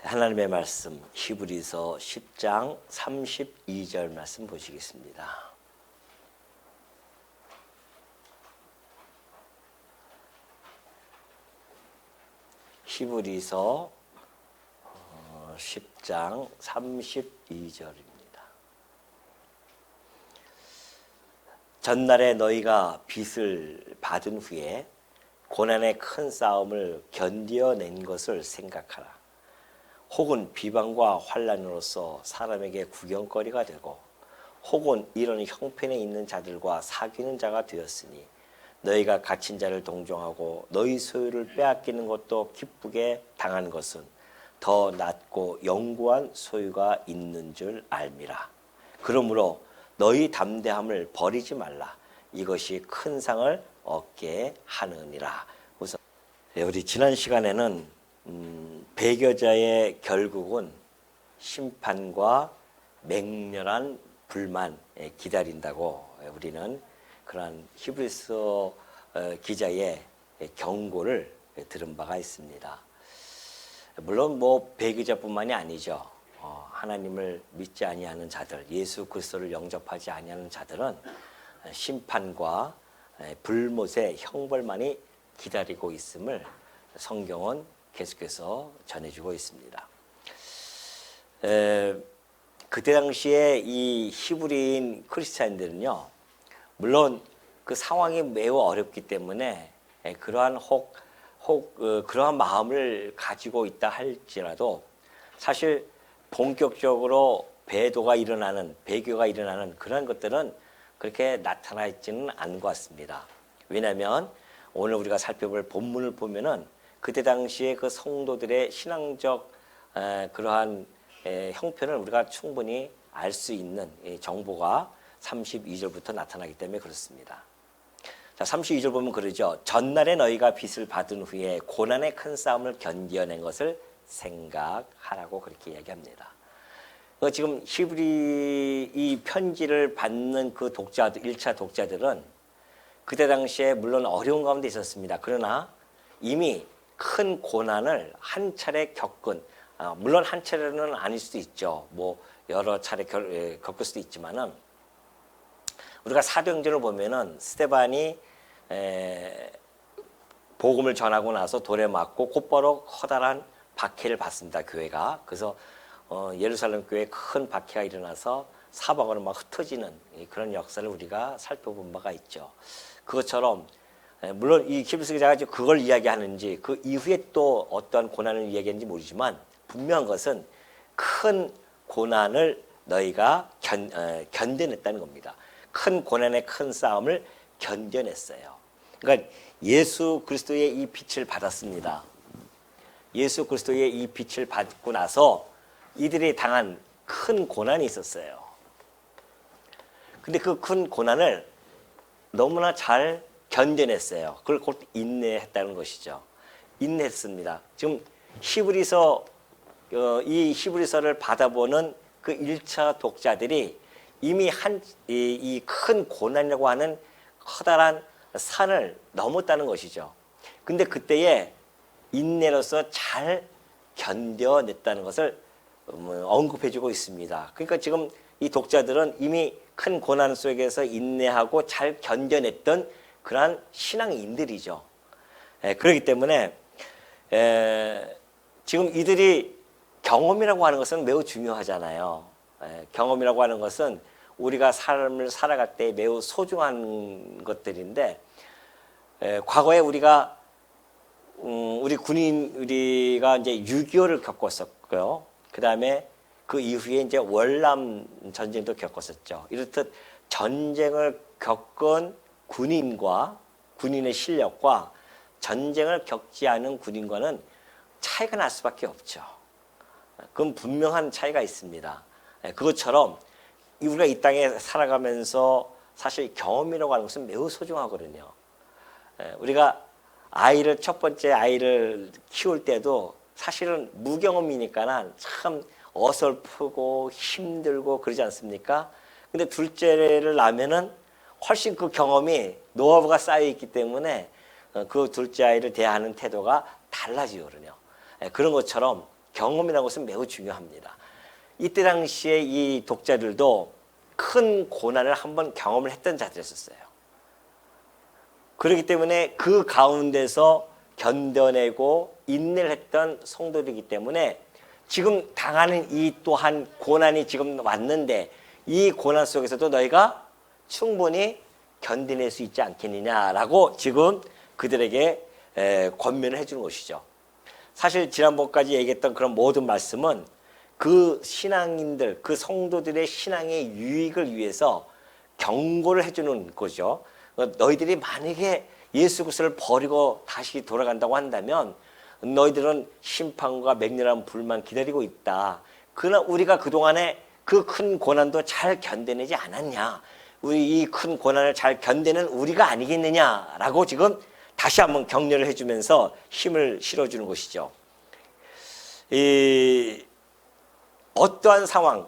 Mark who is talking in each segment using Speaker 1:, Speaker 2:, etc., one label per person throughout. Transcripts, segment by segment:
Speaker 1: 하나님의 말씀 히브리서 10장 32절 말씀 보시겠습니다. 히브리서 10장 32절입니다. 전날에 너희가 빚을 받은 후에 고난의 큰 싸움을 견뎌낸 것을 생각하라. 혹은 비방과 환난으로서 사람에게 구경거리가 되고 혹은 이런 형편에 있는 자들과 사귀는 자가 되었으니 너희가 갇힌 자를 동정하고 너희 소유를 빼앗기는 것도 기쁘게 당한 것은 더 낫고 영구한 소유가 있는 줄 알미라. 그러므로 너희 담대함을 버리지 말라. 이것이 큰 상을 얻게 하느니라. 우선 우리 지난 시간에는 배교자의 결국은 심판과 맹렬한 불만에 기다린다고 우리는 그러한 히브리서 기자의 경고를 들은 바가 있습니다. 물론 배교자뿐만이 아니죠. 하나님을 믿지 아니하는 자들, 예수 그리스도를 영접하지 아니하는 자들은 심판과 불못의 형벌만이 기다리고 있음을 성경은 계속해서 전해주고 있습니다. 그때 당시에 이 히브리인 크리스찬들은요, 물론 그 상황이 매우 어렵기 때문에 그러한 그러한 마음을 가지고 있다 할지라도 사실 본격적으로 배교가 일어나는 그런 것들은 그렇게 나타나 있지는 않은 것 같습니다. 왜냐하면 오늘 우리가 살펴볼 본문을 보면은 그때 당시에 그 성도들의 신앙적 그러한 형편을 우리가 충분히 알 수 있는 정보가 32절부터 나타나기 때문에 그렇습니다. 자, 32절 보면 그러죠. 전날에 너희가 빚을 받은 후에 고난의 큰 싸움을 견뎌낸 것을 생각하라고 그렇게 이야기합니다. 지금 히브리 이 편지를 받는 그 독자들, 1차 독자들은 그때 당시에 물론 어려운 가운데 있었습니다. 그러나 이미 큰 고난을 한 차례 겪은, 물론 한 차례는 아닐 수도 있죠. 여러 차례 겪을 수도 있지만은 우리가 사도행전을 보면은 스데반이 복음을 전하고 나서 돌에 맞고 곧바로 커다란 박해를 받습니다. 교회가. 그래서 예루살렘 교회에 큰 박해가 일어나서 사방으로 막 흩어지는 그런 역사를 우리가 살펴본 바가 있죠. 그것처럼 물론 이 히브리서 기자가 그걸 이야기하는지 그 이후에 또 어떠한 고난을 이야기하는지 모르지만 분명한 것은 큰 고난을 너희가 견뎌냈다는 겁니다. 큰 고난의 큰 싸움을 견뎌냈어요. 그러니까 예수 그리스도의 이 빛을 받았습니다. 예수 그리스도의 이 빛을 받고 나서 이들이 당한 큰 고난이 있었어요. 근데 그 큰 고난을 너무나 잘 견뎌냈어요. 그걸 곧 인내했다는 것이죠. 인내했습니다. 지금 히브리서 이 히브리서를 받아보는 그 1차 독자들이 이미 이 큰 고난이라고 하는 커다란 산을 넘었다는 것이죠. 근데 그때에 인내로서 잘 견뎌냈다는 것을 언급해주고 있습니다. 그러니까 지금 이 독자들은 이미 큰 고난 속에서 인내하고 잘 견뎌냈던 그러한 신앙인들이죠. 그렇기 때문에 지금 이들이 경험이라고 하는 것은 매우 중요하잖아요. 경험이라고 하는 것은 우리가 삶을 살아갈 때 매우 소중한 것들인데 과거에 우리가 우리가 이제 6.25를 겪었었고요. 그 다음에 그 이후에 이제 월남 전쟁도 겪었었죠. 이렇듯 전쟁을 겪은 군인과 군인의 실력과 전쟁을 겪지 않은 군인과는 차이가 날 수밖에 없죠. 그건 분명한 차이가 있습니다. 그것처럼 우리가 이 땅에 살아가면서 사실 경험이라고 하는 것은 매우 소중하거든요. 우리가 첫 번째 아이를 키울 때도 사실은 무경험이니까 참 어설프고 힘들고 그러지 않습니까? 근데 둘째를 낳으면은 훨씬 그 경험이 노하우가 쌓여 있기 때문에 그 둘째 아이를 대하는 태도가 달라지거든요. 그런 것처럼 경험이라는 것은 매우 중요합니다. 이때 당시에 이 독자들도 큰 고난을 한번 경험을 했던 자들이었어요. 그렇기 때문에 그 가운데서 견뎌내고 인내를 했던 성도들이기 때문에 지금 당하는 이 또한 고난이 지금 왔는데 이 고난 속에서도 너희가 충분히 견뎌낼 수 있지 않겠느냐라고 지금 그들에게 권면을 해주는 것이죠. 사실 지난번까지 얘기했던 그런 모든 말씀은 그 신앙인들, 그 성도들의 신앙의 유익을 위해서 경고를 해주는 거죠. 너희들이 만약에 예수 그리스도를 버리고 다시 돌아간다고 한다면 너희들은 심판과 맹렬한 불만 기다리고 있다. 그러나 우리가 그동안에 그 큰 고난도 잘 견뎌내지 않았냐. 우리 이 큰 고난을 잘 견디는 우리가 아니겠느냐라고 지금 다시 한번 격려를 해주면서 힘을 실어주는 것이죠. 어떠한 상황,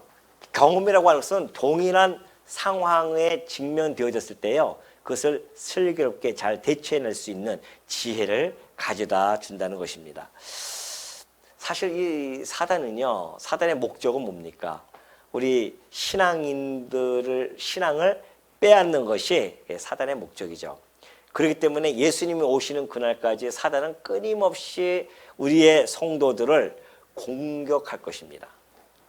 Speaker 1: 경험이라고 하는 것은 동일한 상황에 직면되어졌을 때요, 그것을 슬기롭게 잘 대처해낼 수 있는 지혜를 가져다 준다는 것입니다. 사실 이 사단은요, 사단의 목적은 뭡니까? 우리 신앙인들을 신앙을 빼앗는 것이 사단의 목적이죠. 그렇기 때문에 예수님이 오시는 그날까지 사단은 끊임없이 우리의 성도들을 공격할 것입니다.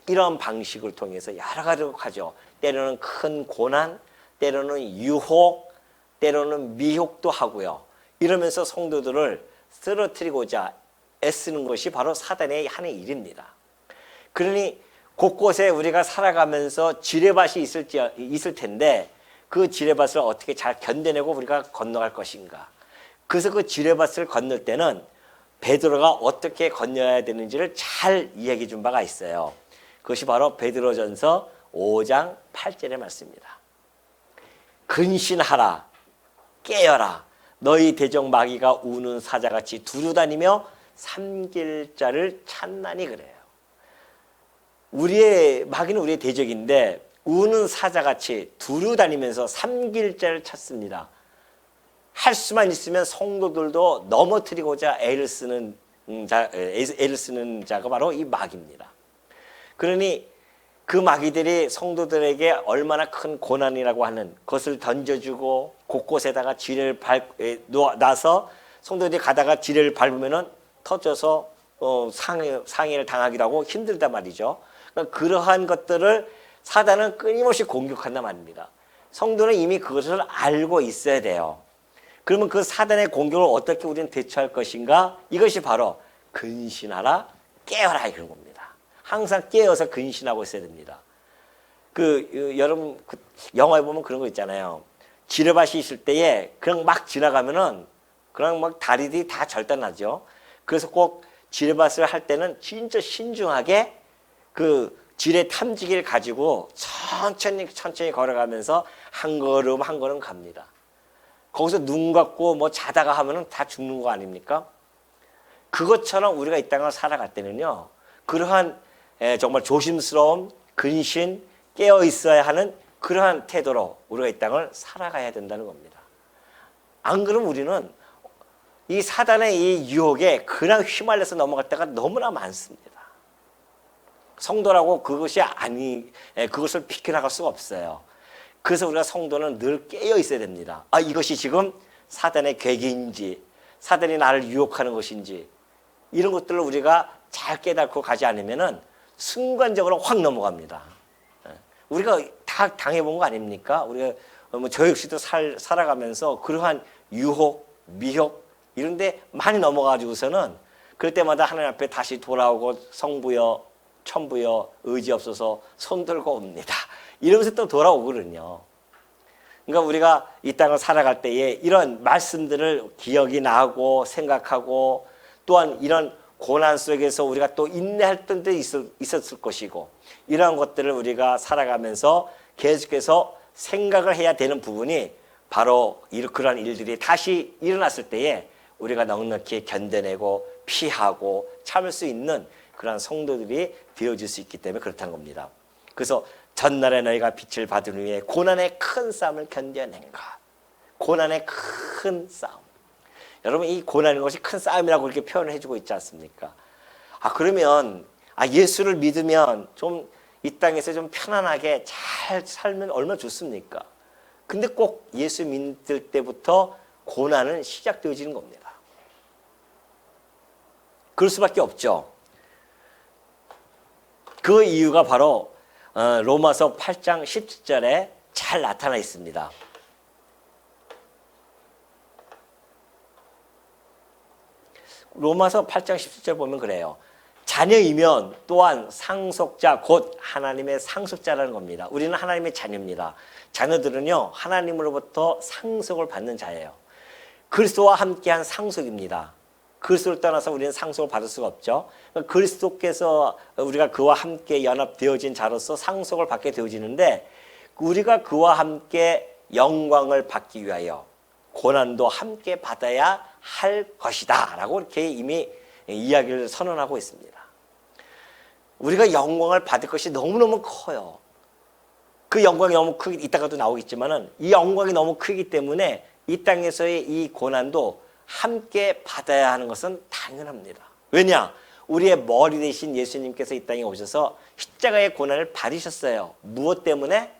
Speaker 1: 이런 방식을 통해서 여러 가지로 가죠. 때로는 큰 고난, 때로는 유혹, 때로는 미혹도 하고요. 이러면서 성도들을 쓰러뜨리고자 애쓰는 것이 바로 사단의 하는 일입니다. 그러니 곳곳에 우리가 살아가면서 지뢰밭이 있을 텐데 그 지뢰밭을 어떻게 잘 견뎌내고 우리가 건너갈 것인가. 그래서 그 지뢰밭을 건널 때는 베드로가 어떻게 건너야 되는지를 잘 이야기해 준 바가 있어요. 그것이 바로 베드로전서 5장 8절의 말씀입니다. 근신하라, 깨어라, 너희 대적 마귀가 우는 사자같이 두루다니며 삼킬 자를 찾나니 그래요. 마귀는 우리의 대적인데 우는 사자같이 두루다니면서 삼킬 자를 찾습니다. 할 수만 있으면 성도들도 넘어뜨리고자 애를 쓰는 자가 바로 이 마귀입니다. 그러니 그 마귀들이 성도들에게 얼마나 큰 고난이라고 하는 것을 던져주고 곳곳에다가 지뢰를 놔서 성도들이 가다가 지뢰를 밟으면은 터져서 상해를 당하기도 하고 힘들단 말이죠. 그러니까 그러한 것들을 사단은 끊임없이 공격한단 말입니다. 성도는 이미 그것을 알고 있어야 돼요. 그러면 그 사단의 공격을 어떻게 우리는 대처할 것인가? 이것이 바로 근신하라, 깨어라 이런 겁니다. 항상 깨어서 근신하고 있어야 됩니다. 여러분 영화에 보면 그런 거 있잖아요. 지뢰밭이 있을 때에 그냥 막 지나가면은 그냥 막 다리들이 다 절단나죠. 그래서 꼭 지뢰밭을 할 때는 진짜 신중하게 그 지뢰 탐지기를 가지고 천천히 걸어가면서 한 걸음 한 걸음 갑니다. 거기서 눈 감고 뭐 자다가 하면은 다 죽는 거 아닙니까? 그것처럼 우리가 이 땅을 살아갈 때는요, 그러한 정말 조심스러운 근신, 깨어 있어야 하는 그러한 태도로 우리가 이 땅을 살아가야 된다는 겁니다. 안 그러면 우리는 이 사단의 이 유혹에 그냥 휘말려서 넘어갈 때가 너무나 많습니다. 성도라고 그것을 비켜나갈 수가 없어요. 그래서 우리가 성도는 늘 깨어 있어야 됩니다. 이것이 지금 사단의 계기인지, 사단이 나를 유혹하는 것인지, 이런 것들을 우리가 잘 깨닫고 가지 않으면은 순간적으로 확 넘어갑니다. 우리가 다 당해본 거 아닙니까? 우리가 저 역시도 살아가면서 그러한 유혹, 미혹 이런데 많이 넘어가지고서는 그럴 때마다 하나님 앞에 다시 돌아오고 성부여, 천부여, 의지 없어서 손 들고 옵니다. 이러면서 또 돌아오거든요. 그러니까 우리가 이 땅을 살아갈 때에 이런 말씀들을 기억이 나고 생각하고 또한 이런 고난 속에서 우리가 또 인내할 때도 있었을 것이고 이러한 것들을 우리가 살아가면서 계속해서 생각을 해야 되는 부분이 바로 그러한 일들이 다시 일어났을 때에 우리가 넉넉히 견뎌내고 피하고 참을 수 있는 그러한 성도들이 되어질 수 있기 때문에 그렇다는 겁니다. 그래서 전날에 너희가 빛을 받은 후에 고난의 큰 싸움을 견뎌낸가. 고난의 큰 싸움. 여러분 이 고난인 것이 큰 싸움이라고 이렇게 표현을 해주고 있지 않습니까? 그러면 예수를 믿으면 좀 이 땅에서 좀 편안하게 잘 살면 얼마나 좋습니까? 근데 꼭 예수 믿을 때부터 고난은 시작되어지는 겁니다. 그럴 수밖에 없죠. 그 이유가 바로 로마서 8장 17절에 잘 나타나 있습니다. 로마서 8장 17절 보면 그래요. 자녀이면 또한 상속자 곧 하나님의 상속자라는 겁니다. 우리는 하나님의 자녀입니다. 자녀들은요 하나님으로부터 상속을 받는 자예요. 그리스도와 함께한 상속입니다. 그리스도를 떠나서 우리는 상속을 받을 수가 없죠. 그리스도께서 우리가 그와 함께 연합되어진 자로서 상속을 받게 되어지는데 우리가 그와 함께 영광을 받기 위하여 고난도 함께 받아야 할 것이다 라고 이렇게 이미 이야기를 선언하고 있습니다. 우리가 영광을 받을 것이 너무너무 커요. 그 영광이 너무 크기, 이따가도 나오겠지만은 이 영광이 너무 크기 때문에 이 땅에서의 이 고난도 함께 받아야 하는 것은 당연합니다. 왜냐? 우리의 머리 대신 예수님께서 이 땅에 오셔서 십자가의 고난을 받으셨어요. 무엇 때문에?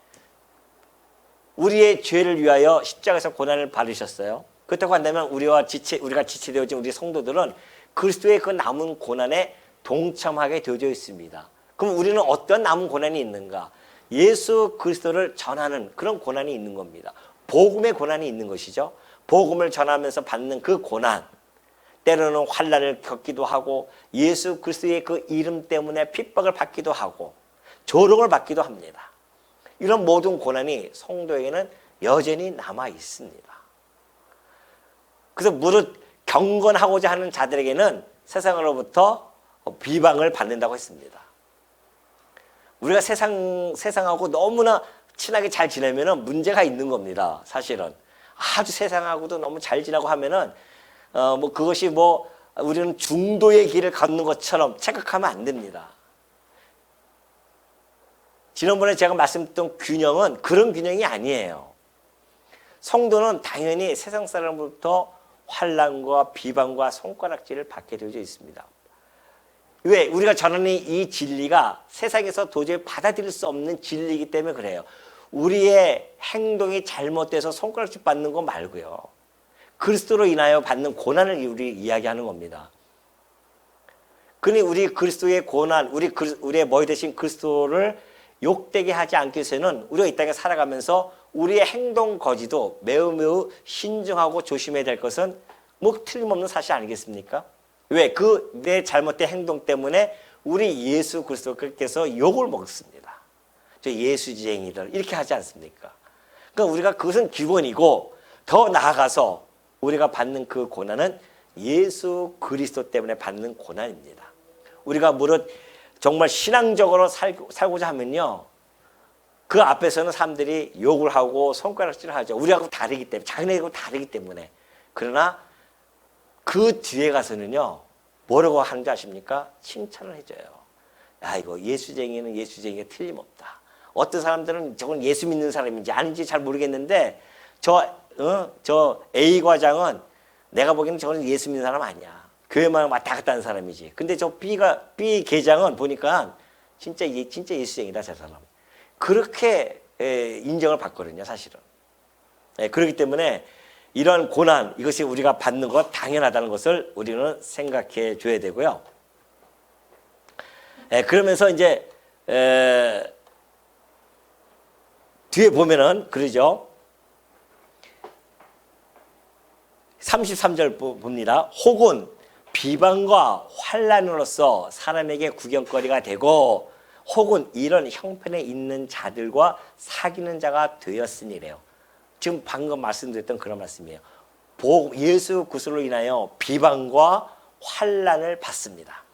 Speaker 1: 우리의 죄를 위하여 십자가에서 고난을 받으셨어요. 그렇다고 한다면 우리가 지체되어진 우리 성도들은 그리스도의 그 남은 고난에 동참하게 되어져 있습니다. 그럼 우리는 어떤 남은 고난이 있는가? 예수 그리스도를 전하는 그런 고난이 있는 겁니다. 복음의 고난이 있는 것이죠. 복음을 전하면서 받는 그 고난, 때로는 환난을 겪기도 하고 예수 그리스도의 그 이름 때문에 핍박을 받기도 하고 조롱을 받기도 합니다. 이런 모든 고난이 성도에게는 여전히 남아 있습니다. 그래서 무릇 경건하고자 하는 자들에게는 세상으로부터 비방을 받는다고 했습니다. 우리가 세상하고 너무나 친하게 잘 지내면 문제가 있는 겁니다. 사실은 아주 세상하고도 너무 잘 지내고 하면은 그것이 우리는 중도의 길을 걷는 것처럼 착각하면 안 됩니다. 지난번에 제가 말씀드렸던 균형은 그런 균형이 아니에요. 성도는 당연히 세상 사람으로부터 환난과 비방과 손가락질을 받게 되어 있습니다. 왜? 우리가 전하는 이 진리가 세상에서 도저히 받아들일 수 없는 진리이기 때문에 그래요. 우리의 행동이 잘못돼서 손가락질 받는 거 말고요. 그리스도로 인하여 받는 고난을 우리 이야기하는 겁니다. 그러니 우리 그리스도의 고난, 우리의 머리 대신 그리스도를 욕되게 하지 않기 위해서는 우리가 이 땅에 살아가면서 우리의 행동 거지도 매우 신중하고 조심해야 될 것은 틀림없는 사실 아니겠습니까? 왜? 내 잘못된 행동 때문에 우리 예수 그리스도께서 욕을 먹습니다. 저 예수쟁이들 이렇게 하지 않습니까? 그러니까 우리가 그것은 기본이고 더 나아가서 우리가 받는 그 고난은 예수 그리스도 때문에 받는 고난입니다. 우리가 무릇 정말 신앙적으로 살고자 하면요. 그 앞에서는 사람들이 욕을 하고 손가락질을 하죠. 우리하고 다르기 때문에, 자기네하고 다르기 때문에. 그러나 그 뒤에 가서는요. 뭐라고 하는지 아십니까? 칭찬을 해줘요. 이거 예수쟁이는 예수쟁이가 틀림없다. 어떤 사람들은 저건 예수 믿는 사람인지 아닌지 잘 모르겠는데 저 A 과장은 내가 보기에는 저건 예수 믿는 사람 아니야. 교회만 왔다 갔다 하는 사람이지. 근데 저 B 계장은 보니까 진짜 예수쟁이다, 저 사람. 그렇게 인정을 받거든요, 사실은. 그렇기 때문에 이런 고난, 이것이 우리가 받는 것 당연하다는 것을 우리는 생각해 줘야 되고요. 그러면서 이제 뒤에 보면은 그러죠. 33절 봅니다. 혹은 비방과 환난으로서 사람에게 구경거리가 되고 혹은 이런 형편에 있는 자들과 사귀는 자가 되었으니래요. 지금 방금 말씀드렸던 그런 말씀이에요. 예수 그리스도로 인하여 비방과 환난을 받습니다.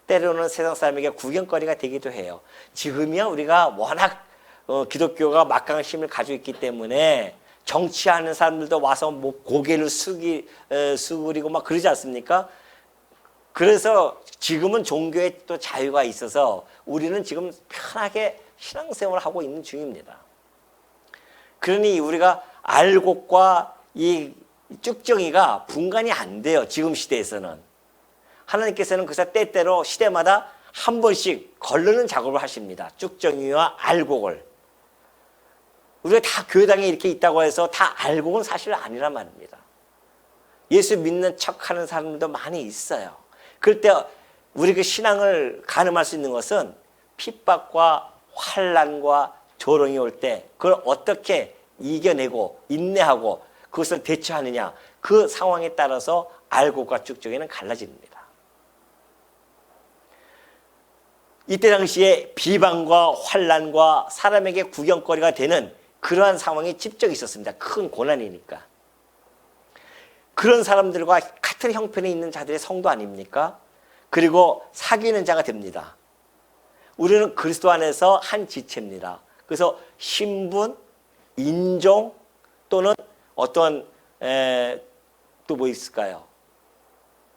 Speaker 1: 때로는 세상 사람에게 구경거리가 되기도 해요. 지금이야 우리가 워낙 기독교가 막강한 힘을 가지고 있기 때문에 정치하는 사람들도 와서 고개를 숙이고 막 그러지 않습니까? 그래서 지금은 종교에 또 자유가 있어서 우리는 지금 편하게 신앙생활을 하고 있는 중입니다. 그러니 우리가 알곡과 이 쭉정이가 분간이 안 돼요. 지금 시대에서는. 하나님께서는 그래서 때때로 시대마다 한 번씩 걸르는 작업을 하십니다. 쭉정이와 알곡을. 우리가 다 교회당에 이렇게 있다고 해서 다 알곡은 사실 아니란 말입니다. 예수 믿는 척하는 사람들도 많이 있어요. 그럴 때 우리 그 신앙을 가늠할 수 있는 것은 핍박과 환난과 조롱이 올 때 그걸 어떻게 이겨내고 인내하고 그것을 대처하느냐, 그 상황에 따라서 알곡과 쭉정이는 갈라집니다. 이때 당시에 비방과 환난과 사람에게 구경거리가 되는 그러한 상황이 집적이 있었습니다. 큰 고난이니까. 그런 사람들과 같은 형편에 있는 자들의 성도 아닙니까? 그리고 사귀는 자가 됩니다. 우리는 그리스도 안에서 한 지체입니다. 그래서 신분, 인종 또는 어떤 또 뭐 있을까요?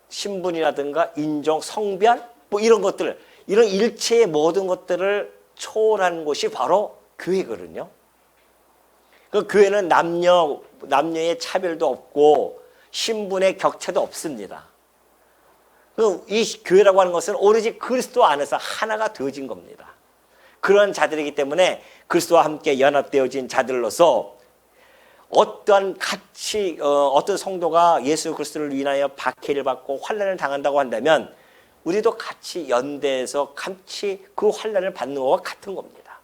Speaker 1: 신분이라든가 인종, 성별 뭐 이런 것들, 이런 일체의 모든 것들을 초월하는 곳이 바로 교회거든요. 그 교회는 남녀의 차별도 없고 신분의 격차도 없습니다. 이 교회라고 하는 것은 오로지 그리스도 안에서 하나가 되어진 겁니다. 그런 자들이기 때문에 그리스도와 함께 연합되어진 자들로서 어떤 성도가 예수 그리스도를 위하여 박해를 받고 환난을 당한다고 한다면 우리도 같이 연대해서 같이 그 환난을 받는 것과 같은 겁니다.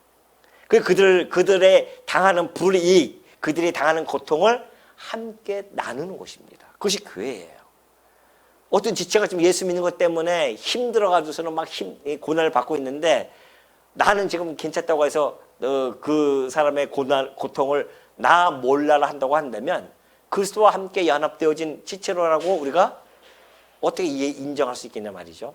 Speaker 1: 그들의 당하는 불이익, 그들이 당하는 고통을 함께 나누는 곳입니다. 그것이 교회예요. 어떤 지체가 지금 예수 믿는 것 때문에 힘들어가지고서는 막 고난을 받고 있는데 나는 지금 괜찮다고 해서 그 사람의 고통을 나 몰라라 한다고 한다면 그리스도와 함께 연합되어진 지체로라고 우리가 어떻게 인정할 수 있겠냐 말이죠.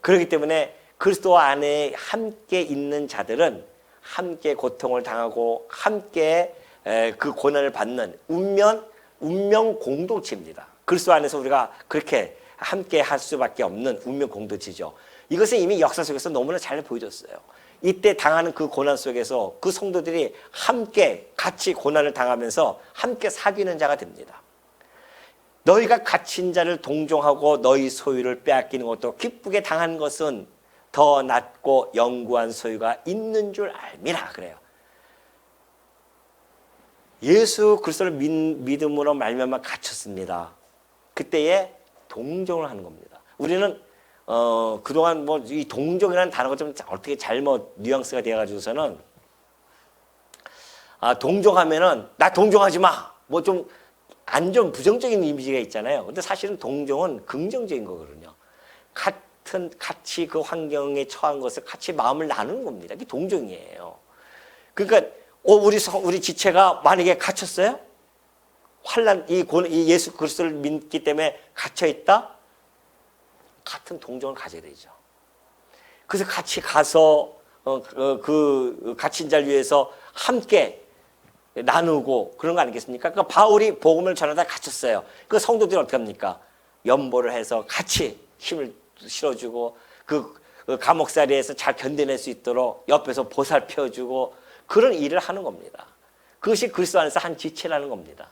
Speaker 1: 그렇기 때문에 그리스도 안에 함께 있는 자들은 함께 고통을 당하고 함께 그 고난을 받는 운명 공동체입니다. 그리스도 안에서 우리가 그렇게 함께 할 수밖에 없는 운명 공동체죠. 이것은 이미 역사 속에서 너무나 잘 보여줬어요. 이때 당하는 그 고난 속에서 그 성도들이 함께 같이 고난을 당하면서 함께 사귀는 자가 됩니다. 너희가 갇힌 자를 동정하고 너희 소유를 빼앗기는 것도 기쁘게 당한 것은 더 낫고 영구한 소유가 있는 줄 알미라 그래요. 예수 그리스도를 믿음으로 말미암아 갇혔습니다. 그때에 동정을 하는 겁니다. 우리는 그동안 뭐 이 동정이라는 단어가 좀 어떻게 잘못 뉘앙스가 되어가지고서는 동정하면은 나 동정하지 마. 뭐 좀 안 좋은 부정적인 이미지가 있잖아요. 근데 사실은 동정은 긍정적인 거거든요. 같이 그 환경에 처한 것을 같이 마음을 나누는 겁니다. 이게 동정이에요. 그러니까 우리 지체가 만약에 갇혔어요? 환난 이 예수 그리스도를 믿기 때문에 갇혀 있다? 같은 동정을 가져야 되죠. 그래서 같이 가서 그 갇힌 자를 위해서 함께 나누고 그런 거 아니겠습니까? 그러니까 바울이 복음을 전하다 갇혔어요. 그 성도들이 어떻게 합니까? 연보를 해서 같이 힘을 실어주고 그 감옥살이에서 잘 견뎌낼 수 있도록 옆에서 보살펴주고 그런 일을 하는 겁니다. 그것이 그리스도 안에서 한 지체라는 겁니다.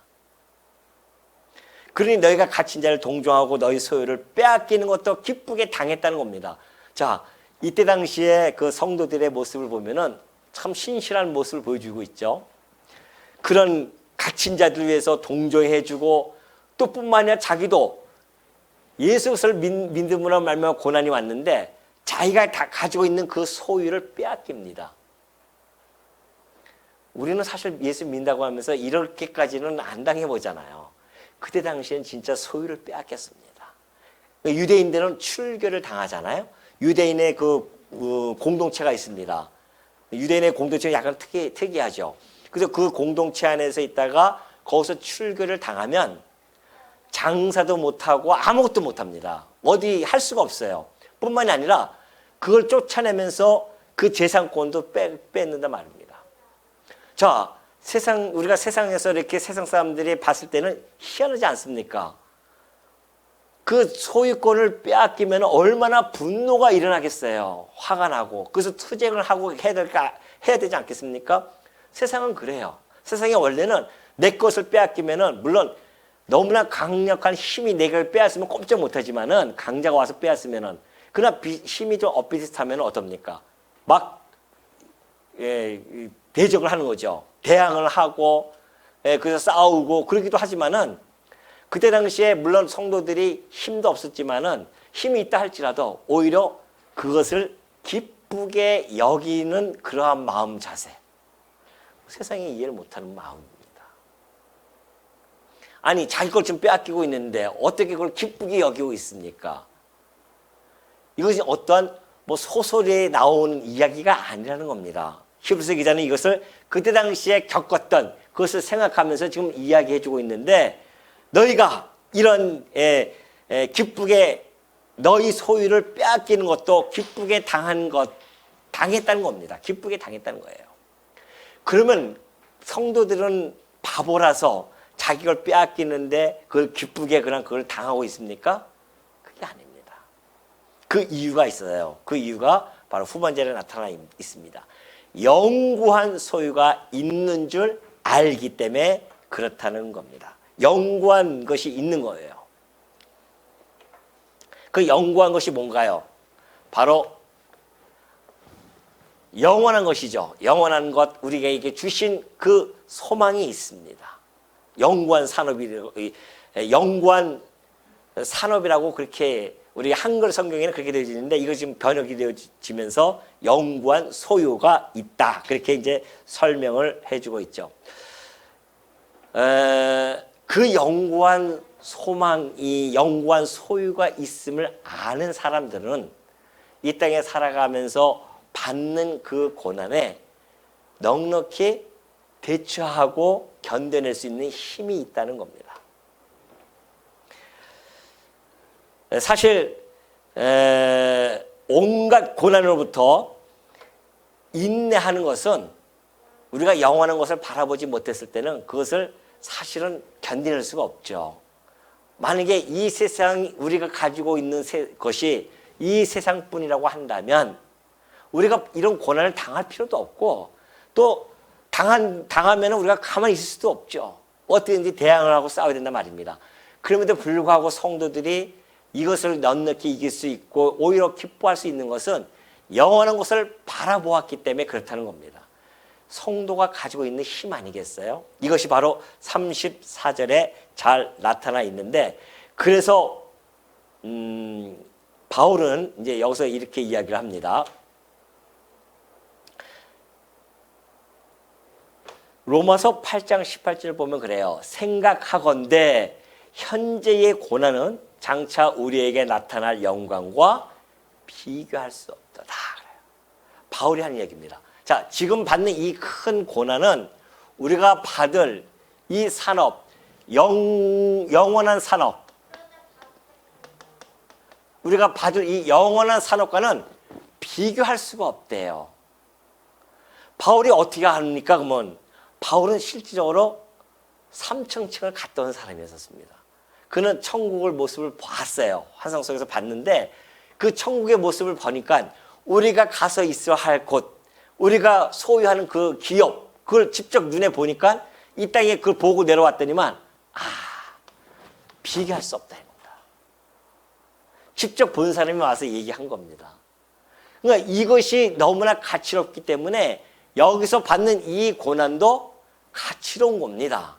Speaker 1: 그러니 너희가 갇힌 자를 동정하고 너희 소유를 빼앗기는 것도 기쁘게 당했다는 겁니다. 자, 이때 당시에 그 성도들의 모습을 보면은 참 신실한 모습을 보여주고 있죠. 그런 갇힌 자들 위해서 동정해주고 또 뿐만 아니라 자기도 예수 그리스도를 믿음으로 말미암아 고난이 왔는데 자기가 다 가지고 있는 그 소유를 빼앗깁니다. 우리는 사실 예수 믿는다고 하면서 이렇게까지는 안 당해보잖아요. 그때 당시엔 진짜 소유를 빼앗겼습니다. 유대인들은 출교를 당하잖아요. 유대인의 그 공동체가 있습니다. 유대인의 공동체가 약간 특이하죠. 그래서 그 공동체 안에서 있다가 거기서 출교를 당하면 장사도 못하고 아무것도 못합니다. 어디 할 수가 없어요. 뿐만이 아니라 그걸 쫓아내면서 그 재산권도 뺏는단 말입니다. 자, 우리가 세상에서 이렇게 세상 사람들이 봤을 때는 희한하지 않습니까? 그 소유권을 빼앗기면 얼마나 분노가 일어나겠어요. 화가 나고. 그래서 투쟁을 하고 해야 되지 않겠습니까? 세상은 그래요. 세상에 원래는 내 것을 빼앗기면은 물론 너무나 강력한 힘이 내가 빼앗으면 꼼짝 못하지만은 강자가 와서 빼앗으면은 그러나 힘이 좀 엇비슷하면 어떻습니까? 막 대적을 하는 거죠. 대항을 하고 그래서 싸우고 그러기도 하지만은 그때 당시에 물론 성도들이 힘도 없었지만은 힘이 있다 할지라도 오히려 그것을 기쁘게 여기는 그러한 마음 자세. 세상이 이해를 못하는 마음입니다. 아니 자기 걸 좀 빼앗기고 있는데 어떻게 그걸 기쁘게 여기고 있습니까? 이것이 어떠한 소설에 나오는 이야기가 아니라는 겁니다. 히브리서 기자는 이것을 그때 당시에 겪었던 그것을 생각하면서 지금 이야기해주고 있는데 너희가 이런 기쁘게 너희 소유를 빼앗기는 것도 기쁘게 당했다는 겁니다. 기쁘게 당했다는 거예요. 그러면 성도들은 바보라서 자기 걸 빼앗기는데 그걸 기쁘게 그걸 당하고 있습니까? 그게 아닙니다. 그 이유가 있어요. 그 이유가 바로 후반절에 나타나 있습니다. 영구한 소유가 있는 줄 알기 때문에 그렇다는 겁니다. 영구한 것이 있는 거예요. 그 영구한 것이 뭔가요? 바로 영원한 것이죠. 영원한 것, 우리에게 주신 그 소망이 있습니다. 영구한 산업이라고 그렇게 우리 한글 성경에는 그렇게 되어 있는데 이거 지금 번역이 되어지면서 영구한 소유가 있다. 그렇게 이제 설명을 해주고 있죠. 그 영구한 소망이 영구한 소유가 있음을 아는 사람들은 이 땅에 살아가면서 받는 그 고난에 넉넉히 대처하고 견뎌낼 수 있는 힘이 있다는 겁니다. 사실 온갖 고난으로부터 인내하는 것은 우리가 영원한 것을 바라보지 못했을 때는 그것을 사실은 견뎌낼 수가 없죠. 만약에 이 세상 우리가 가지고 있는 것이 이 세상뿐이라고 한다면 우리가 이런 고난을 당할 필요도 없고 또 당하면 우리가 가만히 있을 수도 없죠. 어떻게든지 대항을 하고 싸워야 된단 말입니다. 그럼에도 불구하고 성도들이 이것을 넉넉히 이길 수 있고 오히려 기뻐할 수 있는 것은 영원한 것을 바라보았기 때문에 그렇다는 겁니다. 성도가 가지고 있는 힘 아니겠어요? 이것이 바로 34절에 잘 나타나 있는데 그래서 바울은 이제 여기서 이렇게 이야기를 합니다. 로마서 8장 18절 보면 그래요. 생각하건대 현재의 고난은 장차 우리에게 나타날 영광과 비교할 수 없다. 그래요. 바울이 하는 얘기입니다. 자, 지금 받는 이 큰 고난은 우리가 받을 이 산업, 영원한 산업, 우리가 받을 이 영원한 산업과는 비교할 수가 없대요. 바울이 어떻게 합니까? 그러면 바울은 실질적으로 삼층층을 갔다 온 사람이었습니다. 그는 천국의 모습을 봤어요. 환상 속에서 봤는데 그 천국의 모습을 보니까 우리가 가서 있어야 할 곳, 우리가 소유하는 그 기업, 그걸 직접 눈에 보니까 이 땅에 그걸 보고 내려왔더니만 비교할 수 없다 입니다. 직접 본 사람이 와서 얘기한 겁니다. 그러니까 이것이 너무나 가치롭기 때문에 여기서 받는 이 고난도 가치로운 겁니다.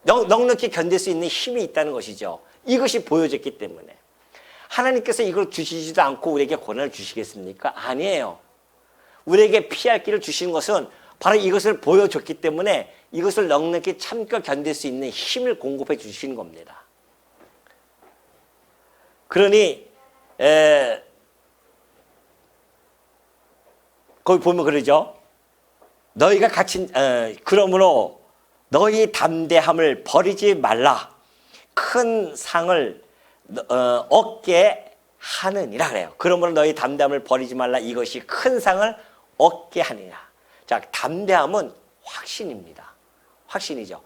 Speaker 1: 넉넉히 견딜 수 있는 힘이 있다는 것이죠. 이것이 보여졌기 때문에. 하나님께서 이걸 주시지도 않고 우리에게 고난을 주시겠습니까? 아니에요. 우리에게 피할 길을 주시는 것은 바로 이것을 보여줬기 때문에 이것을 넉넉히 참고 견딜 수 있는 힘을 공급해 주시는 겁니다. 그러니 거기 보면 그러죠. 너희가 그러므로 너희 담대함을 버리지 말라. 큰 상을 얻게 하느니라 그래요. 그러므로 너희 담대함을 버리지 말라. 이것이 큰 상을 얻게 하느니라. 자, 담대함은 확신입니다. 확신이죠.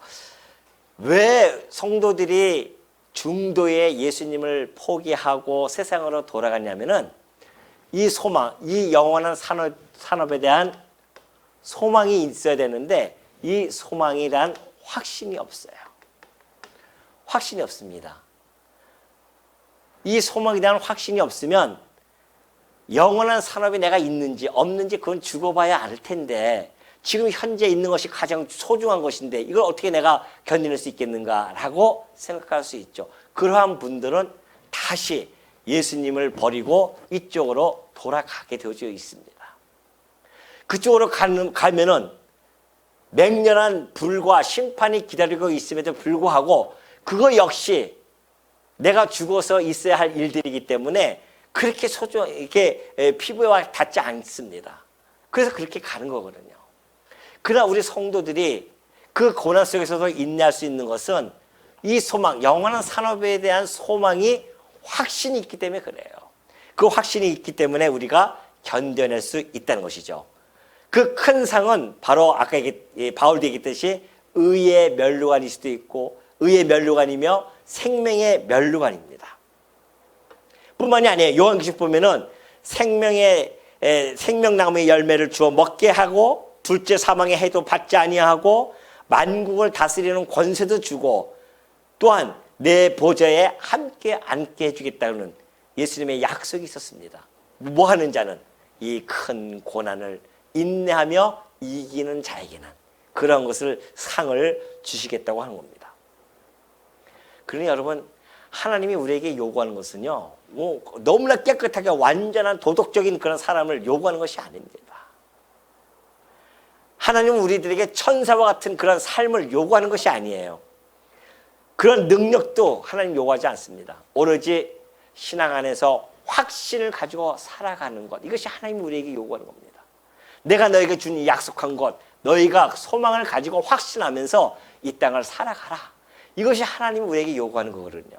Speaker 1: 왜 성도들이 중도에 예수님을 포기하고 세상으로 돌아갔냐면은 이 소망, 이 영원한 산업에 대한 소망이 있어야 되는데 이 소망이란 확신이 없어요. 확신이 없습니다. 이 소망에 대한 확신이 없으면 영원한 산업이 내가 있는지 없는지 그건 죽어봐야 알 텐데 지금 현재 있는 것이 가장 소중한 것인데 이걸 어떻게 내가 견뎌낼 수 있겠는가라고 생각할 수 있죠. 그러한 분들은 다시 예수님을 버리고 이쪽으로 돌아가게 되어져 있습니다. 그쪽으로 가면은 맹렬한 불과 심판이 기다리고 있음에도 불구하고 그거 역시 내가 죽어서 있어야 할 일들이기 때문에 그렇게 이렇게 피부에 닿지 않습니다. 그래서 그렇게 가는 거거든요. 그러나 우리 성도들이 그 고난 속에서도 인내할 수 있는 것은 이 소망, 영원한 산업에 대한 소망이 확신이 있기 때문에 그래요. 그 확신이 있기 때문에 우리가 견뎌낼 수 있다는 것이죠. 그 큰 상은 바로 아까 바울도 얘기했듯이 의의 면류관일 수도 있고 의의 면류관이며 생명의 면류관입니다. 뿐만이 아니에요. 요한계시록 보면은 생명나무의 열매를 주어 먹게 하고 둘째 사망의 해도 받지 아니하고 만국을 다스리는 권세도 주고 또한 내 보좌에 함께 앉게 해주겠다는 예수님의 약속이 있었습니다. 뭐 하는 자는 이 큰 고난을 인내하며 이기는 자에게는 그런 것을 상을 주시겠다고 하는 겁니다. 그러니 여러분 하나님이 우리에게 요구하는 것은요 너무나 깨끗하게 완전한 도덕적인 그런 사람을 요구하는 것이 아닙니다. 하나님은 우리들에게 천사와 같은 그런 삶을 요구하는 것이 아니에요. 그런 능력도 하나님 요구하지 않습니다. 오로지 신앙 안에서 확신을 가지고 살아가는 것, 이것이 하나님이 우리에게 요구하는 겁니다. 내가 너에게 준 약속한 것, 너희가 소망을 가지고 확신하면서 이 땅을 살아가라. 이것이 하나님이 우리에게 요구하는 거거든요.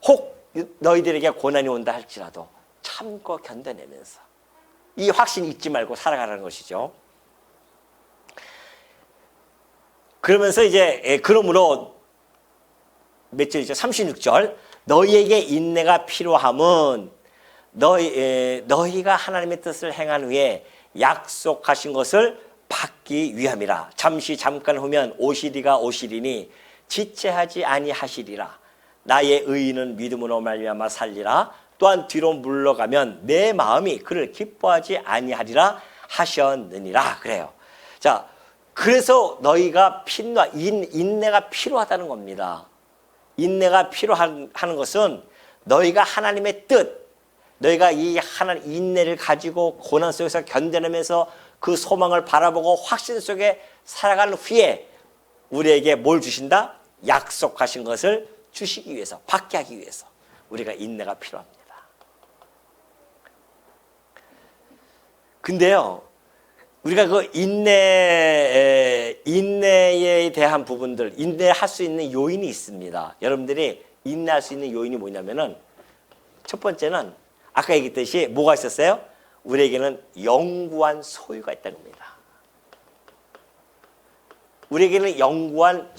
Speaker 1: 혹 너희들에게 고난이 온다 할지라도 참고 견뎌내면서 이 확신 잊지 말고 살아가라는 것이죠. 그러면서 이제 그러므로 몇 절이죠? 36절. 너희에게 인내가 필요함은 너희가 하나님의 뜻을 행한 후에 약속하신 것을 받기 위함이라. 잠깐 후면 오시리니 지체하지 아니하시리라. 나의 의인은 믿음으로 말미암아 살리라. 또한 뒤로 물러가면 내 마음이 그를 기뻐하지 아니하리라 하셨느니라. 그래요. 자, 그래서 너희가 인내가 필요하다는 겁니다. 인내가 필요하는 것은 너희가 하나님의 뜻, 너희가 이 하나님 인내를 가지고 고난 속에서 견뎌내면서 그 소망을 바라보고 확신 속에 살아가는 후에 우리에게 뭘 주신다? 약속하신 것을 주시기 위해서, 받게 하기 위해서 우리가 인내가 필요합니다. 근데요, 우리가 그 인내에 대한 부분들, 인내할 수 있는 요인이 있습니다. 여러분들이 인내할 수 있는 요인이 뭐냐면은 첫 번째는 아까 얘기했듯이 뭐가 있었어요? 우리에게는 영구한 소유가 있다는 겁니다. 우리에게는 영구한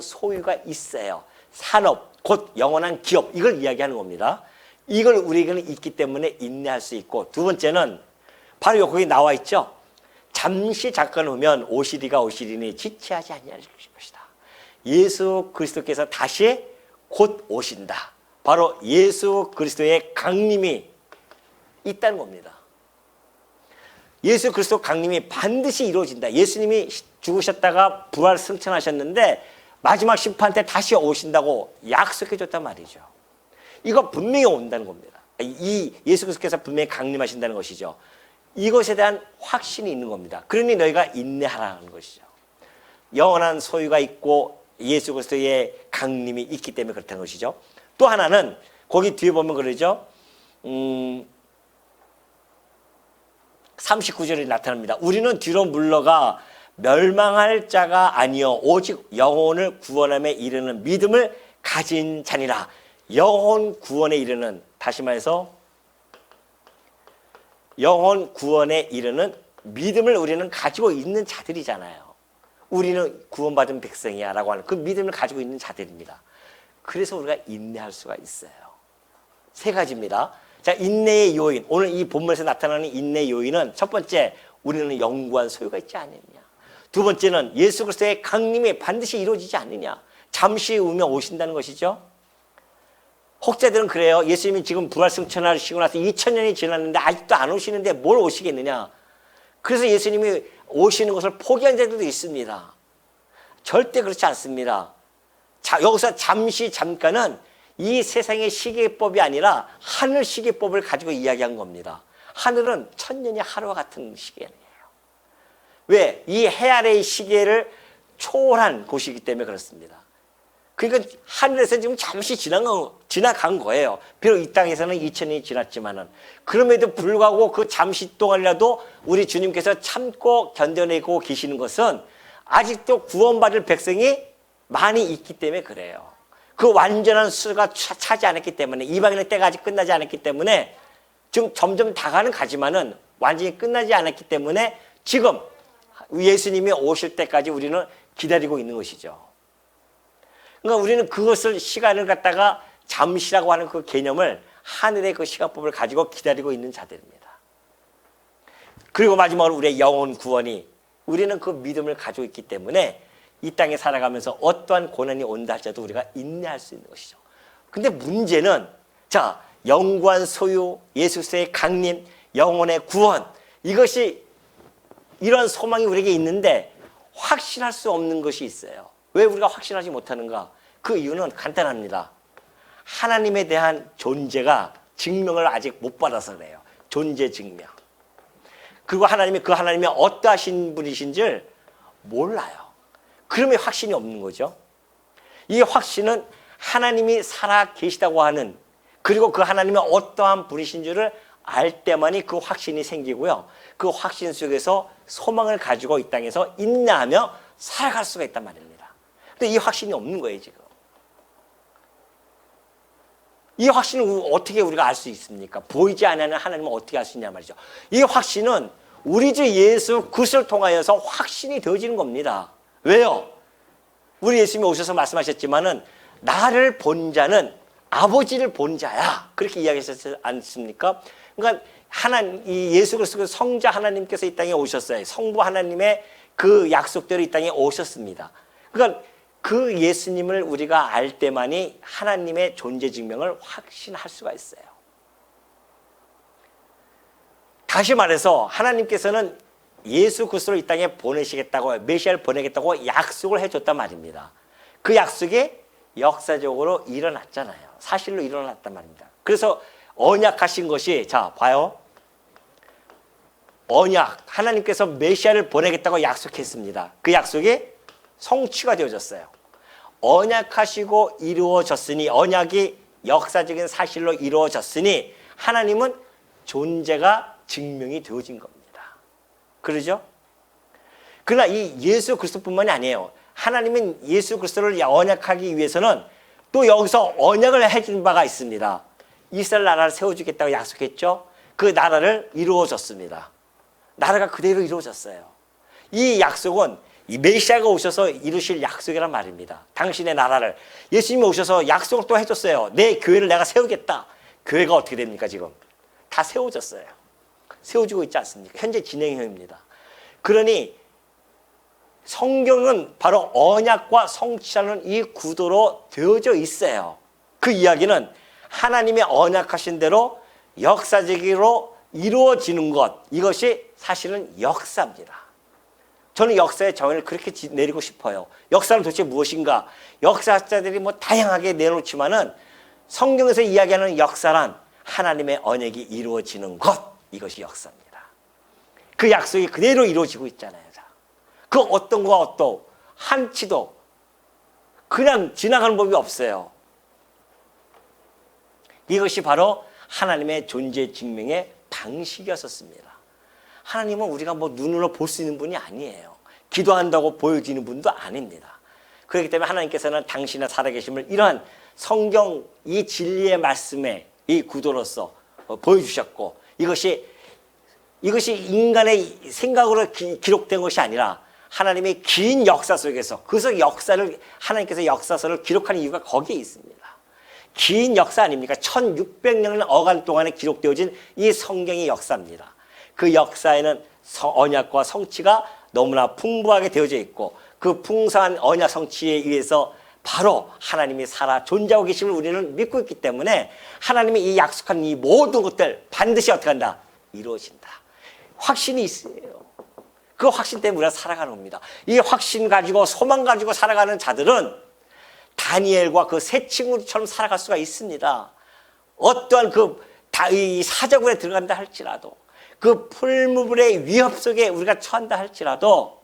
Speaker 1: 소유가 있어요. 산업, 곧 영원한 기업, 이걸 이야기하는 겁니다. 이걸 우리에게는 있기 때문에 인내할 수 있고, 두 번째는 바로 여기 나와 있죠. 잠깐 후면 오시리니 지체하지 아니할 것이다. 예수 그리스도께서 다시 곧 오신다. 바로 예수 그리스도의 강림이 있다는 겁니다. 예수 그리스도 강림이 반드시 이루어진다. 예수님이 죽으셨다가 부활 승천하셨는데 마지막 심판 때 다시 오신다고 약속해 줬단 말이죠. 이거 분명히 온다는 겁니다. 이 예수 그리스도께서 분명히 강림하신다는 것이죠. 이것에 대한 확신이 있는 겁니다. 그러니 너희가 인내하라는 것이죠. 영원한 소유가 있고 예수 그리스도의 강림이 있기 때문에 그렇다는 것이죠. 또 하나는 거기 뒤에 보면 그러죠. 39절에 나타납니다. 우리는 뒤로 물러가 멸망할 자가 아니요 오직 영혼을 구원함에 이르는 믿음을 가진 자니라. 영혼 구원에 이르는, 다시 말해서 영혼 구원에 이르는 믿음을 우리는 가지고 있는 자들이잖아요. 우리는 구원받은 백성이야 라고 하는 그 믿음을 가지고 있는 자들입니다. 그래서 우리가 인내할 수가 있어요. 세 가지입니다. 자, 인내의 요인, 오늘 이 본문에서 나타나는 인내의 요인은 첫 번째, 우리는 영구한 소유가 있지 않느냐. 두 번째는 예수 그리스도의 강림이 반드시 이루어지지 않느냐. 잠시 후면 오신다는 것이죠. 혹자들은 그래요. 예수님이 지금 부활승천하시고 나서 2000년이 지났는데 아직도 안 오시는데 뭘 오시겠느냐. 그래서 예수님이 오시는 것을 포기한 자들도 있습니다. 절대 그렇지 않습니다. 자, 여기서 잠깐은 이 세상의 시계법이 아니라 하늘 시계법을 가지고 이야기한 겁니다. 하늘은 천년이 하루와 같은 시계예요. 왜? 이 해 아래의 시계를 초월한 곳이기 때문에 그렇습니다. 그러니까 하늘에서 지금 잠시 지나간 거예요. 비록 이 땅에서는 2000년이 지났지만은. 그럼에도 불구하고 그 잠시 동안이라도 우리 주님께서 참고 견뎌내고 계시는 것은 아직도 구원받을 백성이 많이 있기 때문에 그래요. 그 완전한 수가 차지 않았기 때문에, 이방인의 때가 아직 끝나지 않았기 때문에, 지금 점점 다가는 가지만은 완전히 끝나지 않았기 때문에 지금 예수님이 오실 때까지 우리는 기다리고 있는 것이죠. 그러니까 우리는 그것을, 시간을 갖다가 잠시라고 하는 그 개념을, 하늘의 그 시간법을 가지고 기다리고 있는 자들입니다. 그리고 마지막으로 우리의 영혼 구원이, 우리는 그 믿음을 가지고 있기 때문에 이 땅에 살아가면서 어떠한 고난이 온다 할지라도 우리가 인내할 수 있는 것이죠. 근데 문제는, 자, 영구한 소유, 예수의 강림, 영혼의 구원, 이것이, 이런 소망이 우리에게 있는데 확신할 수 없는 것이 있어요. 왜 우리가 확신하지 못하는가? 그 이유는 간단합니다. 하나님에 대한 존재가 증명을 아직 못 받아서 그래요. 존재 증명. 그리고 하나님이 어떠하신 분이신지를 몰라요. 그러면 확신이 없는 거죠. 이 확신은 하나님이 살아 계시다고 하는, 그리고 그 하나님이 어떠한 분이신 줄을 알 때만이 그 확신이 생기고요. 그 확신 속에서 소망을 가지고 이 땅에서 인내하며 살아갈 수가 있단 말입니다. 근데 이 확신이 없는 거예요, 지금. 이 확신을 어떻게 우리가 알 수 있습니까? 보이지 않는 하나님은 어떻게 알 수 있냐 말이죠. 이 확신은 우리 주 예수 그리스도를 통하여서 확신이 되어지는 겁니다. 왜요? 우리 예수님이 오셔서 말씀하셨지만은 나를 본 자는 아버지를 본 자야. 그렇게 이야기하셨지 않습니까? 그러니까 이 예수 그리스도 성자 하나님께서 이 땅에 오셨어요. 성부 하나님의 그 약속대로 이 땅에 오셨습니다. 그러니까 그 예수님을 우리가 알 때만이 하나님의 존재 증명을 확신할 수가 있어요. 다시 말해서 하나님께서는 예수 그리스도를 이 땅에 보내시겠다고, 메시아를 보내겠다고 약속을 해줬단 말입니다. 그 약속이 역사적으로 일어났잖아요. 사실로 일어났단 말입니다. 그래서 언약하신 것이, 자, 봐요. 언약, 하나님께서 메시아를 보내겠다고 약속했습니다. 그 약속이 성취가 되어졌어요. 언약하시고 이루어졌으니, 언약이 역사적인 사실로 이루어졌으니 하나님은 존재가 증명이 되어진 겁니다. 그러죠? 그러나 이 예수 그리스도뿐만이 아니에요. 하나님은 예수 그리스도를 언약하기 위해서는 또 여기서 언약을 해준 바가 있습니다. 이스라엘 나라를 세워주겠다고 약속했죠. 그 나라를 이루어졌습니다. 나라가 그대로 이루어졌어요. 이 약속은 이 메시아가 오셔서 이루실 약속이란 말입니다. 당신의 나라를, 예수님이 오셔서 약속을 또 해줬어요. 내 교회를 내가 세우겠다. 교회가 어떻게 됩니까? 지금 다 세워졌어요. 세워지고 있지 않습니까? 현재 진행형입니다. 그러니 성경은 바로 언약과 성취하는 이 구도로 되어져 있어요. 그 이야기는 하나님의 언약하신 대로 역사적으로 이루어지는 것, 이것이 사실은 역사입니다. 저는 역사의 정의를 그렇게 내리고 싶어요. 역사는 도대체 무엇인가? 역사학자들이 뭐 다양하게 내놓지만은 성경에서 이야기하는 역사란 하나님의 언약이 이루어지는 것, 이것이 역사입니다. 그 약속이 그대로 이루어지고 있잖아요. 그 어떤 거와 어떤 한치도 그냥 지나가는 법이 없어요. 이것이 바로 하나님의 존재 증명의 방식이었습니다. 하나님은 우리가 뭐 눈으로 볼 수 있는 분이 아니에요. 기도한다고 보여지는 분도 아닙니다. 그렇기 때문에 하나님께서는 당신의 살아계심을 이러한 성경 이 진리의 말씀의 이 구도로서 보여주셨고, 이것이 인간의 생각으로 기록된 것이 아니라 하나님의 긴 역사 속에서, 그래서 역사를, 하나님께서 역사서를 기록하는 이유가 거기에 있습니다. 긴 역사 아닙니까? 1600년 어간 동안에 기록되어진 이 성경의 역사입니다. 그 역사에는 언약과 성취가 너무나 풍부하게 되어져 있고 그 풍성한 언약 성취에 의해서 바로 하나님이 살아 존재하고 계심을 우리는 믿고 있기 때문에 하나님이 이 약속한 이 모든 것들 반드시 어떻게 한다? 이루어진다. 확신이 있어요. 그 확신 때문에 우리가 살아가는 겁니다. 이 확신 가지고 소망 가지고 살아가는 자들은 다니엘과 그 세 친구처럼 살아갈 수가 있습니다. 어떠한 이 사자굴에 들어간다 할지라도 그 풀무불의 위협 속에 우리가 처한다 할지라도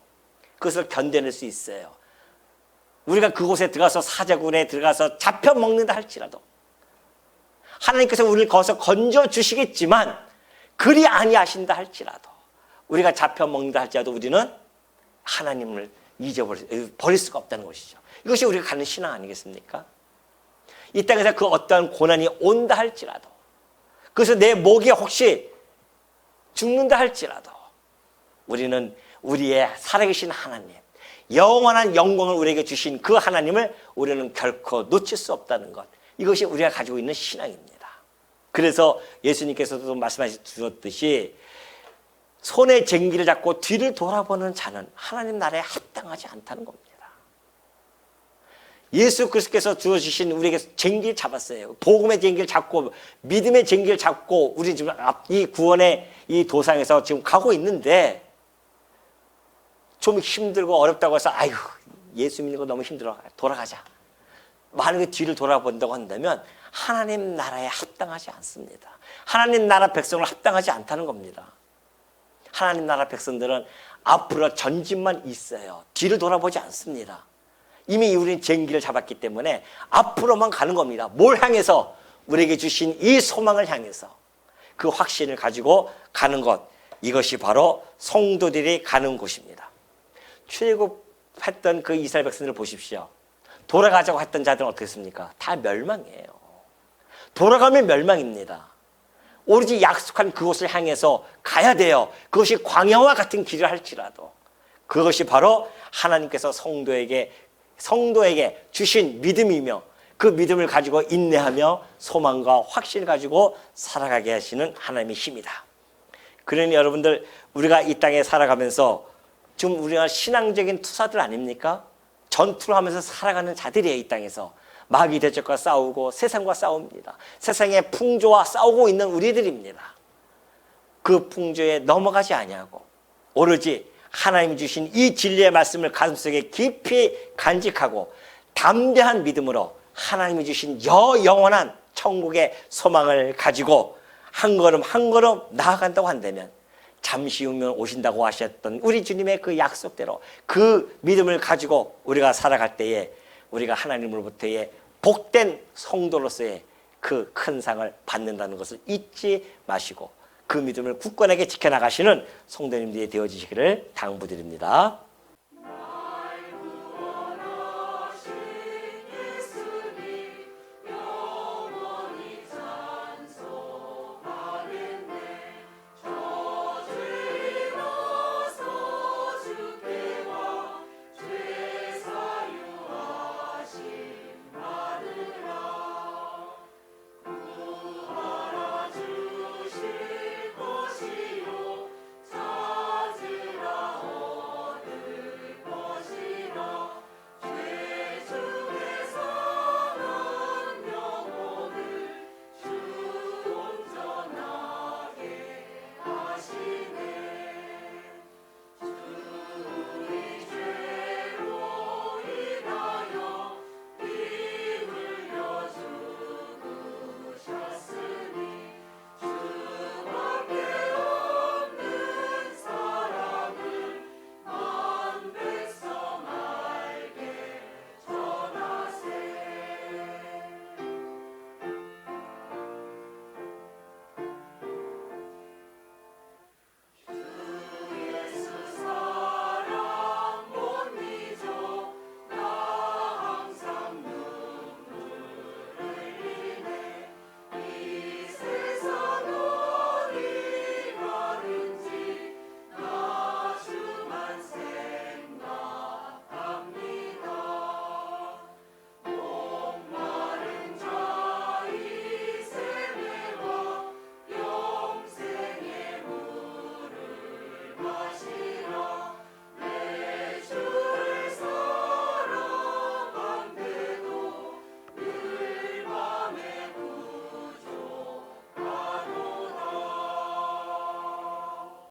Speaker 1: 그것을 견뎌낼 수 있어요. 우리가 그곳에 들어가서 사자굴에 들어가서 잡혀 먹는다 할지라도 하나님께서 우리를 거기서 건져 주시겠지만 그리 아니하신다 할지라도 우리가 잡혀 먹는다 할지라도 우리는 하나님을 버릴 수가 없다는 것이죠. 이것이 우리가 가는 신앙 아니겠습니까? 이 땅에서 그 어떠한 고난이 온다 할지라도 그래서 내 목이 혹시 죽는다 할지라도 우리는 우리의 살아계신 하나님 영원한 영광을 우리에게 주신 그 하나님을 우리는 결코 놓칠 수 없다는 것 이것이 우리가 가지고 있는 신앙입니다. 그래서 예수님께서도 말씀하시 주셨듯이 손에 쟁기를 잡고 뒤를 돌아보는 자는 하나님 나라에 합당하지 않다는 겁니다. 예수 그리스도께서 주어주신 우리에게 쟁기를 잡았어요. 복음의 쟁기를 잡고 믿음의 쟁기를 잡고 우리 지금 이 구원의 이 도상에서 지금 가고 있는데 좀 힘들고 어렵다고 해서 아유 예수 믿는 거 너무 힘들어 돌아가자. 만약에 뒤를 돌아본다고 한다면 하나님 나라에 합당하지 않습니다. 하나님 나라 백성을 합당하지 않다는 겁니다. 하나님 나라 백성들은 앞으로 전진만 있어요. 뒤를 돌아보지 않습니다. 이미 우리는 쟁기를 잡았기 때문에 앞으로만 가는 겁니다. 뭘 향해서? 우리에게 주신 이 소망을 향해서 그 확신을 가지고 가는 것 이것이 바로 성도들이 가는 곳입니다. 출애굽했던 그 이스라엘 백성들을 보십시오. 돌아가자고 했던 자들은 어떻게 했습니까? 다 멸망이에요. 돌아가면 멸망입니다. 오로지 약속한 그곳을 향해서 가야 돼요. 그것이 광야와 같은 길을 할지라도 그것이 바로 하나님께서 성도에게 주신 믿음이며 그 믿음을 가지고 인내하며 소망과 확신을 가지고 살아가게 하시는 하나님의 힘이다. 그러니 여러분들 우리가 이 땅에 살아가면서 지금 우리가 신앙적인 투사들 아닙니까? 전투를 하면서 살아가는 자들이에요. 이 땅에서 마귀 대적과 싸우고 세상과 싸웁니다. 세상의 풍조와 싸우고 있는 우리들입니다. 그 풍조에 넘어가지 아니하고 오로지 하나님이 주신 이 진리의 말씀을 가슴속에 깊이 간직하고 담대한 믿음으로 하나님이 주신 영원한 천국의 소망을 가지고 한 걸음 한 걸음 나아간다고 한다면 잠시 후면 오신다고 하셨던 우리 주님의 그 약속대로 그 믿음을 가지고 우리가 살아갈 때에 우리가 하나님으로부터의 복된 성도로서의 그 큰 상을 받는다는 것을 잊지 마시고 그 믿음을 굳건하게 지켜나가시는 성도님들이 되어주시기를 당부드립니다.